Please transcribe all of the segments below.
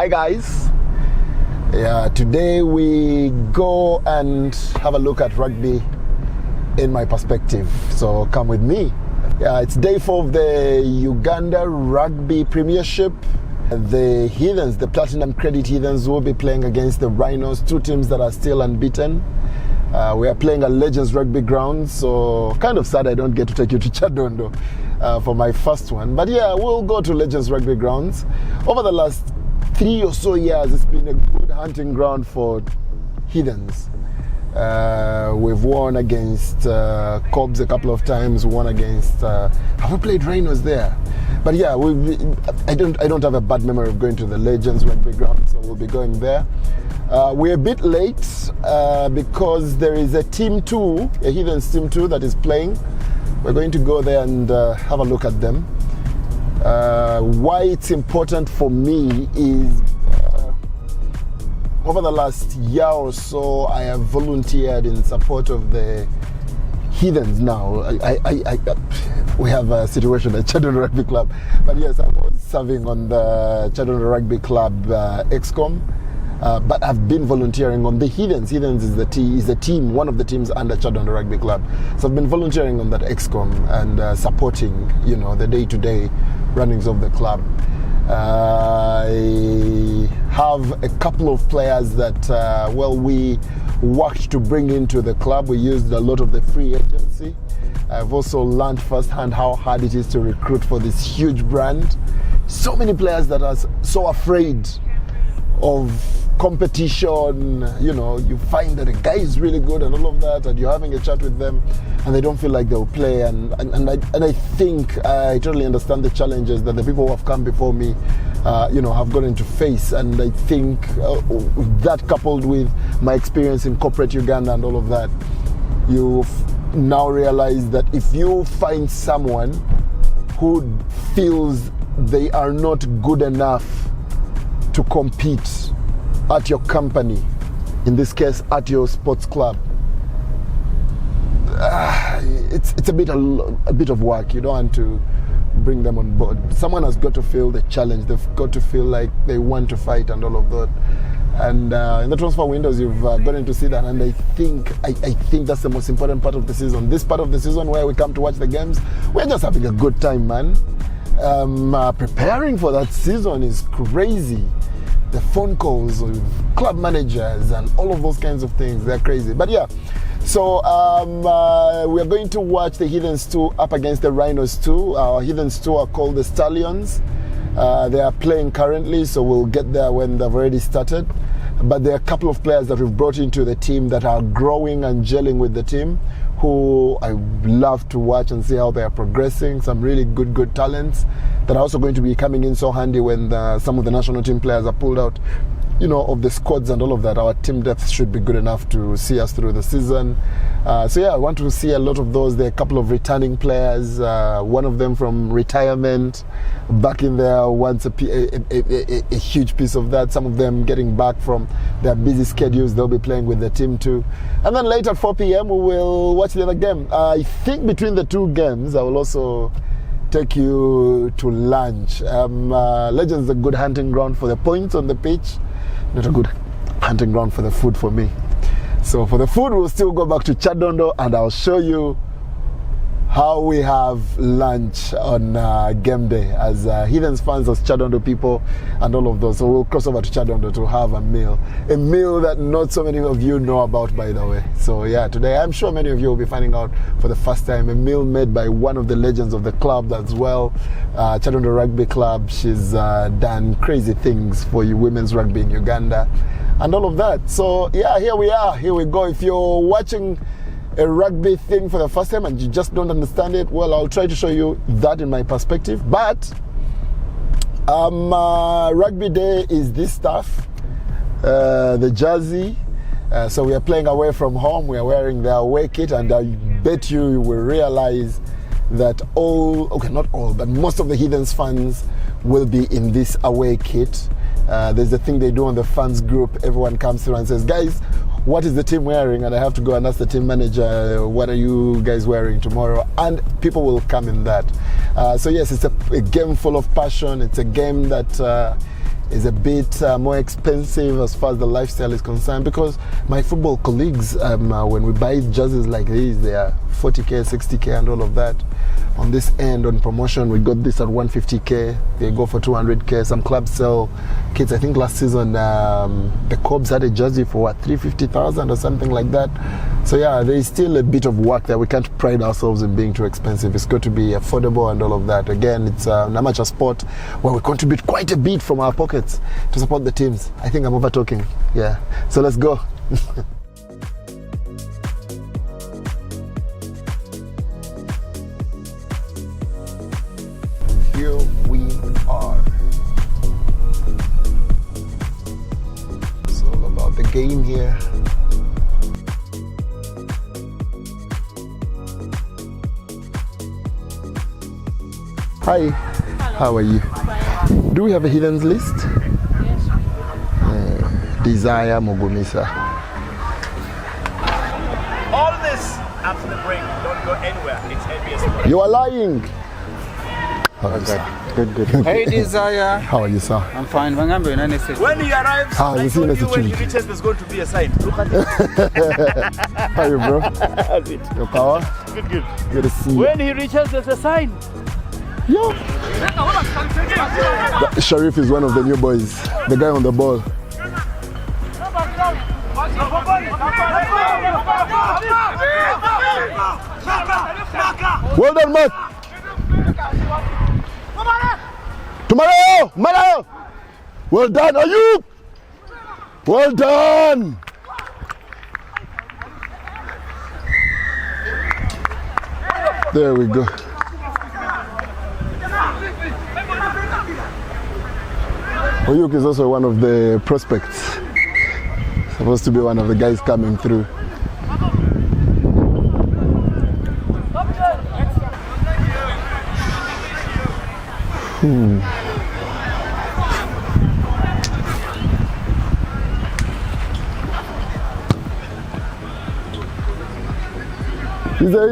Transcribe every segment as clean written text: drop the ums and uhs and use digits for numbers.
Hi guys. Today we go and have a look at rugby in my perspective. So come with me. It's day 4 of the Uganda Rugby Premiership. The Heathens, the Platinum Credit Heathens, will be playing against the Rhinos, two teams that are still unbeaten. We are playing at Legends Rugby ground, so kind of sad I don't get to take you to Kyadondo for my first one. But yeah, we'll go to Legends Rugby grounds. Over the last 3 or so years, it's been a good hunting ground for Heathens. We've won against Cobs a couple of times. Won against. Have we played Rhinos there? But yeah, I don't have a bad memory of going to the Legends Rugby ground, so we'll be going there. We're a bit late because there is a Team 2, a Heathens Team 2 that is playing. We're going to go there and have a look at them. Why it's important for me is over the last year or so, I have volunteered in support of the Heathens now. We have a situation at Kyadondo Rugby Club. But yes, I was serving on the Kyadondo Rugby Club ExCom. But I've been volunteering on the Heathens. Heathens is a team, one of the teams under Kyadondo Rugby Club. So I've been volunteering on that ExCom and supporting, the day-to-day runnings of the club. I have a couple of players that, we worked to bring into the club. We used a lot of the free agency. I've also learned firsthand how hard it is to recruit for this huge brand. So many players that are so afraid of competition. You find that a guy is really good and all of that, and you're having a chat with them and they don't feel like they'll play, and I think I totally understand the challenges that the people who have come before me have gotten to face. And I think that, coupled with my experience in corporate Uganda and all of that, you now realize that if you find someone who feels they are not good enough to compete at your company, in this case at your sports club, it's a bit of work. You don't want to bring them on board. Someone has got to feel the challenge. They've got to feel like they want to fight and all of that. And in the transfer windows, you've gotten to see that. And I think that's the most important part of the season. This part of the season where we come to watch the games, we're just having a good time, man. Preparing for that season is crazy. The phone calls with club managers and all of those kinds of things, they're crazy. But yeah, so we are going to watch the Heathens 2 up against the Rhinos 2. Our Heathens 2 are called the Stallions. They are playing currently, so we'll get there when they've already started. But there are a couple of players that we've brought into the team that are growing and gelling with the team, who I love to watch and see how they are progressing. Some really good talents that are also going to be coming in so handy when some of the national team players are pulled out, of the squads and all of that. Our team depth should be good enough to see us through the season. So yeah, I want to see a lot of those. There are a couple of returning players, one of them from retirement, back in there once a huge piece of that. Some of them getting back from their busy schedules. They'll be playing with the team too. And then later at 4 p.m. we will watch the other game. I think between the two games I will also take you to lunch. Legends is a good hunting ground for the points on the pitch, not a good hunting ground for the food for me. So for the food, we'll still go back to Kyadondo and I'll show you how we have lunch on game day as Heathens fans, as Kyadondo people and all of those. So we'll cross over to Kyadondo to have a meal that not so many of you know about, by the way. So yeah, today I'm sure many of you will be finding out for the first time a meal made by one of the legends of the club as well, Kyadondo Rugby Club. She's done crazy things for you women's rugby in Uganda and all of that. So yeah, here we go. If you're watching a rugby thing for the first time and you just don't understand it, well, I'll try to show you that in my perspective. But rugby day is this stuff, the jersey. So we are playing away from home. We are wearing the away kit, and I bet you will realize that not all, but most of the Heathens fans will be in this away kit. There's a thing they do on the fans group. Everyone comes through and says, guys, what is the team wearing? And I have to go and ask the team manager, what are you guys wearing tomorrow? And people will come in that. So yes, it's a game full of passion. It's a game that is a bit more expensive as far as the lifestyle is concerned, because my football colleagues, when we buy jerseys like these, they are 40k, 60k and all of that. On this end, on promotion, we got this at 150k, they go for 200k. Some clubs sell kits. I think last season the Cobs had a jersey for what, 350,000 or something like that. So yeah, there is still a bit of work there. We can't pride ourselves in being too expensive. It's got to be affordable and all of that. Again, it's an amateur sport where we contribute quite a bit from our pockets to support the teams. I think I'm over talking. Yeah, so let's go. Here we are. It's all about the game here. Hi. Hello. How are you? Fine. Do we have a Heathens list? Yes. Desire Mogomisa. All this after the break, don't go anywhere. It's NBS. You are lying. Good. Hey Desire. How are you, sir? I'm fine. When he arrives, Ah, I you see told the you when he situation. reaches, there's going to be a sign. Look at it. How are you, bro? That's it. Your power? Good. Good to see you. When he reaches, there's a sign. Yo. Sharif is one of the new boys. The guy on the ball. Well done, Matt. Tomorrow. Well done, Ayub. Well done. There we go. Oyuk is also one of the prospects. Supposed to be one of the guys coming through.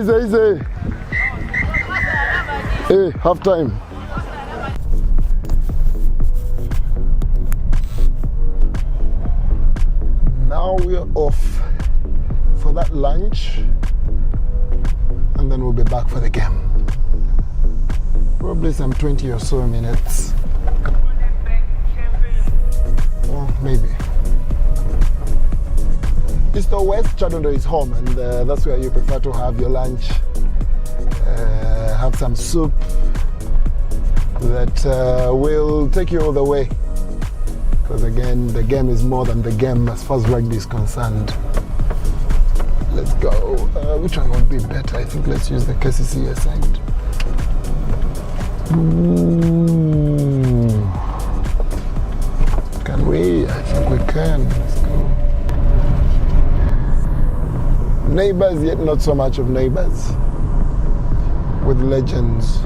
Easy. Hey, half time. Now we're off for that lunch, and then we'll be back for the game. Probably some 20 or so minutes. Or maybe. East or West, Kyadondo is home, and that's where you prefer to have your lunch. Have some soup that will take you all the way. Because again, the game is more than the game as far as rugby is concerned. Let's go. Which one would be better? I think let's use the KCCA side. Can we? I think we can. Let's go. Neighbors, yet not so much of neighbors. With legends.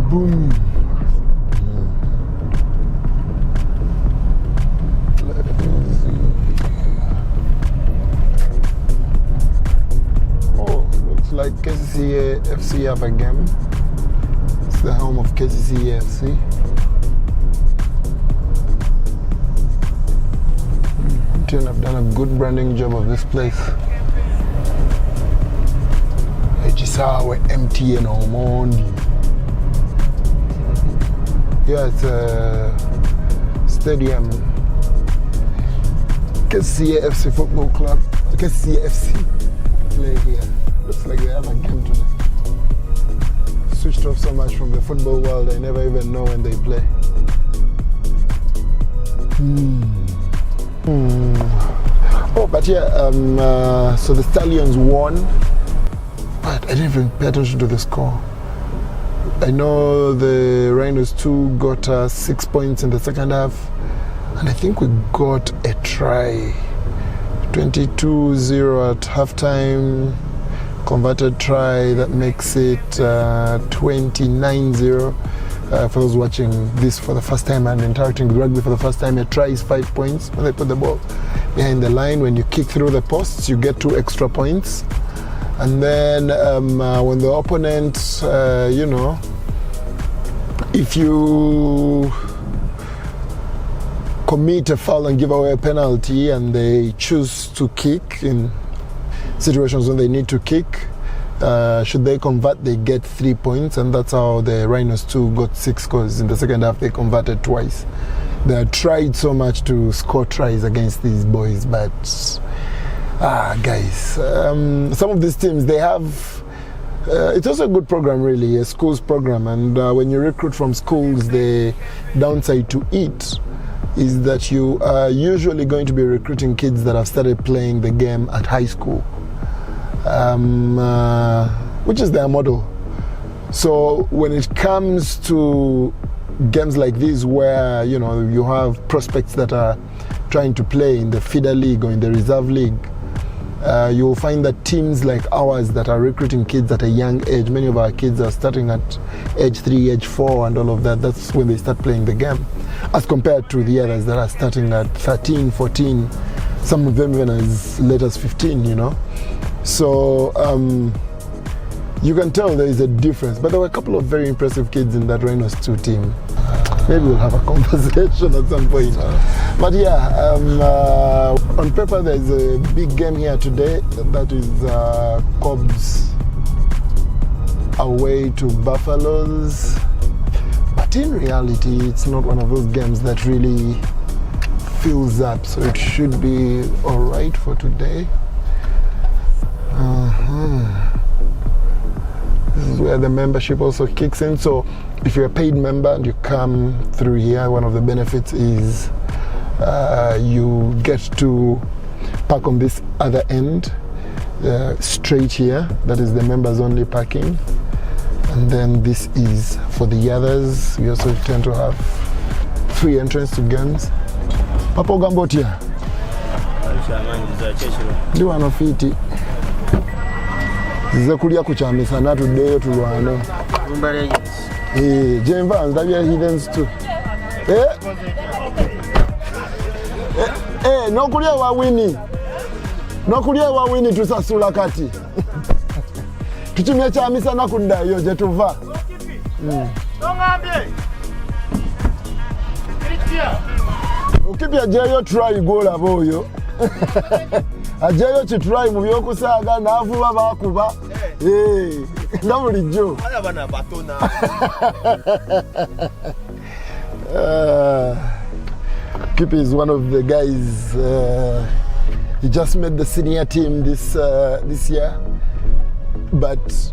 Boom. Like KCCA FC have a game. It's the home of KCCA FC. MTN have done a good branding job of this place. Echisawe MTN Omondi. Yeah, it's a stadium. KCCA FC Football Club. KCCA FC play here. Looks like they have a game today. Switched off so much from the football world, I never even know when they play. Oh, but yeah, so the Stallions won. But I didn't even pay attention to the score. I know the Rhinos 2 got 6 points in the second half, and I think we got a try. 22-0 at halftime. Converted try, that makes it 29-0. For those watching this for the first time and interacting with rugby for the first time, a try is 5 points. When they put the ball behind the line, when you kick through the posts, you get 2 extra points. And then when the opponent, if you commit a foul and give away a penalty and they choose to kick in situations when they need to kick, should they convert, they get 3 points, and that's how the Rhinos 2 got 6 scores. In the second half, they converted twice. They had tried so much to score tries against these boys, but guys, some of these teams, they have it's also a good program, really, a schools program, and when you recruit from schools, the downside to it is that you are usually going to be recruiting kids that have started playing the game at high school, which is their model. So when it comes to games like this, where you have prospects that are trying to play in the feeder league or in the reserve league, you'll find that teams like ours that are recruiting kids at a young age, many of our kids are starting at age 3, age 4 and all of that. That's when they start playing the game, as compared to the others that are starting at 13, 14, some of them even as late as 15, So you can tell there is a difference. But there were a couple of very impressive kids in that Rhinos 2 team. Maybe we'll have a conversation at some point. But yeah, on paper there's a big game here today. That is Cobs away to Buffaloes. But in reality, it's not one of those games that really fills up. So it should be all right for today. This is where the membership also kicks in. So if you're a paid member and you come through here, one of the benefits is you get to park on this other end, straight here. That is the members only parking. And then this is for the others. We also tend to have free entrance to games. Papa Gambotia. Ndi wano fiti. Zize kulia kuchamisana tuddeyo tulwane. Jemva ndabya Heathens too. Nokulia wa wini tusasula kati. Tuchimya chamisana kuddayo je tuva. Ukipya jeyo try gola boyo. Ajeyo chitry mu byokusaaga navuba bakuba. Ndabulijjo. Abana batona. Kipi is one of the guys. He just made the senior team this year, but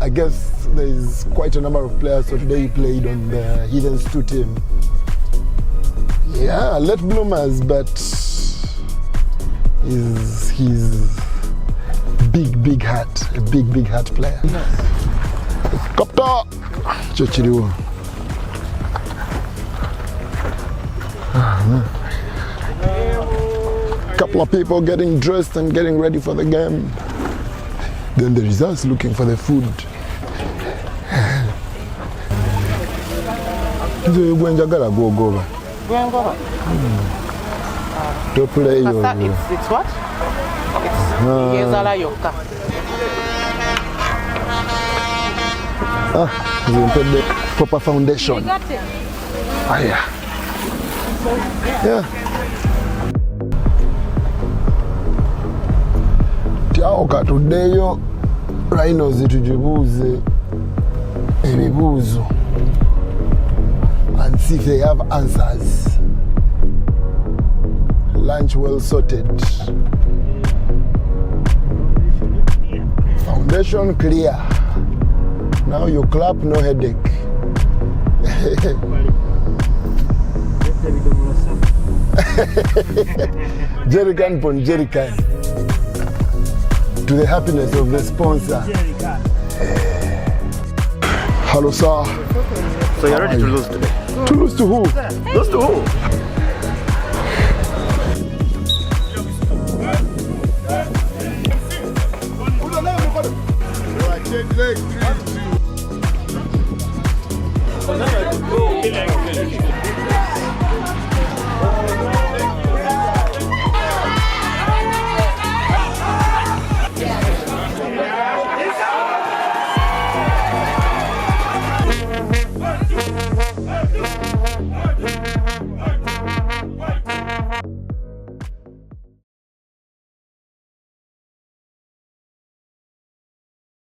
I guess there is quite a number of players. So today he played on the Heathens 2 team. Yeah, late bloomers, but he's big heart, a big heart player. Copter, Chochiriwo. Couple of people getting dressed and getting ready for the game. Then the results looking for the food. Go. To play your. It's what? It's Yezala Yoka. You put the proper foundation. Yeah. Tiaoka tudeyo Rhinos tujibuze ebibuzo and see if they have answers. Lunch well sorted. Foundation clear. Now you clap, no headache. Jerrycan pon jerrycan. To the happiness of the sponsor. Hello, sir. So you're ready to lose today? To lose to who? Lose to who?